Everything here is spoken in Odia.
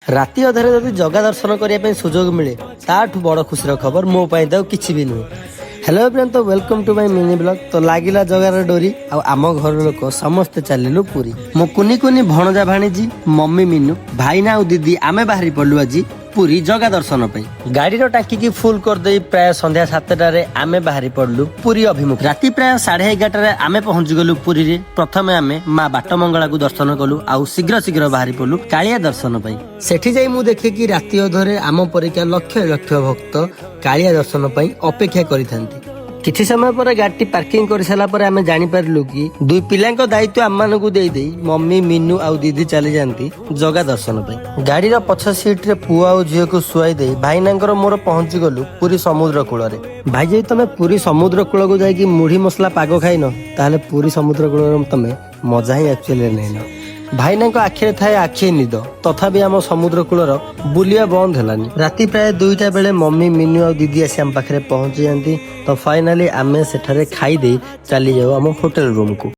ରାତି ଅଧରେ ଯଦି ଜଗା ଦର୍ଶନ କରିବା ପାଇଁ ସୁଯୋଗ ମିଳେ ତାଠୁ ବଡ଼ ଖୁସିର ଖବର ମୋ ପାଇଁ ତ କିଛି ବି ନୁହେଁ। ହ୍ୟାଲୋ ଏଭ୍ରିୱାନ୍, ତ welcome to my mini blog. ତ ଲାଗିଲା ଜଗାର ଡୋରି ଆଉ ଆମ ଘର ଲୋକ ସମସ୍ତେ ଚାଲିଲୁ ପୁରୀ। ମୋ କୁନି କୁନି ଭଣଜା ଭାଣିଜି, ମମି ମିନୁ, ଭାଇନା ଆଉ ଦିଦି ଆମେ ବାହାରି ପଡିଲୁ ଆଜି ପୁରୀ ଜଗା ଦର୍ଶନ ପାଇଁ। ଗାଡିର ଟାଙ୍କିକି ଫୁଲ କରିଦେଇ ପ୍ରାୟ ସନ୍ଧ୍ୟା 7ଟାରେ ଆମେ ବାହାରି ପଡିଲୁ ପୁରୀ ଅଭିମୁଖେ। ରାତି ପ୍ରାୟ 11:30ରେ ଆମେ ପହଞ୍ଚିଗଲୁ ପୁରୀରେ। ପ୍ରଥମେ ଆମେ ମା ବାଟମଙ୍ଗଳାକୁ ଦର୍ଶନ କଲୁ ଆଉ ଶୀଘ୍ର ବାହାରି ପଡିଲୁ କାଳିଆ ଦର୍ଶନ ପାଇଁ। ସେଠି ଯାଇ ମୁଁ ଦେଖିକି ରାତି ଅଧରେ ଆମ ପରୀକ୍ଷା ଲକ୍ଷ ଲକ୍ଷ ଭକ୍ତ କାଳିଆ ଦର୍ଶନ ପାଇଁ ଅପେକ୍ଷା କରିଥାନ୍ତି। କିଛି ସମୟ ପରେ ଗାଡିଟି ପାର୍କିଂ କରିସାରିଲା ପରେ ଆମେ ଜାଣିପାରିଲୁ କି ଦୁଇ ପିଲାଙ୍କ ଦାୟିତ୍ୱ ଆମମାନଙ୍କୁ ଦେଇଦେଇ ମମି, ମିନୁ ଆଉ ଦିଦି ଚାଲି ଯାଆନ୍ତି ଜଗା ଦର୍ଶନ ପାଇଁ। ଗାଡିର ପଛ ସିଟରେ ପୁଅ ଆଉ ଝିଅକୁ ଶୁଆଇ ଦେଇ ଭାଇନାଙ୍କର ମୋର ପହଞ୍ଚିଗଲୁ ପୁରୀ ସମୁଦ୍ର କୂଳରେ। ଭାଇ, ଯଦି ତମେ ପୁରୀ ସମୁଦ୍ର କୂଳକୁ ଯାଇକି ମୁଢି ମସଲା ପାଗ ଖାଇନ ତାହେଲେ ପୁରୀ ସମୁଦ୍ର କୂଳର ତମେ ମଜା ହିଁ ଆକ୍ଚୁଆଲି ନେଇନ। ଭାଇନାଙ୍କ ଆଖିରେ ଥାଏ ଆଖି ନିଦ, ତଥାପି ଆମ ସମୁଦ୍ର କୂଳର ବୁଲିବା ବନ୍ଦ ହେଲାନି। ରାତି ପ୍ରାୟ 2ଟା ବେଳେ ମମି, ମିନୁ ଆଉ ଦିଦି ଆସି ଆମ ପାଖରେ ପହଞ୍ଚି ଯାଆନ୍ତି। ତ ଫାଇନାଲି ଆମେ ସେଠାରେ ଖାଇଦେଇ ଚାଲି ଯାଉ ଆମ ହୋଟେଲ ରୁମକୁ।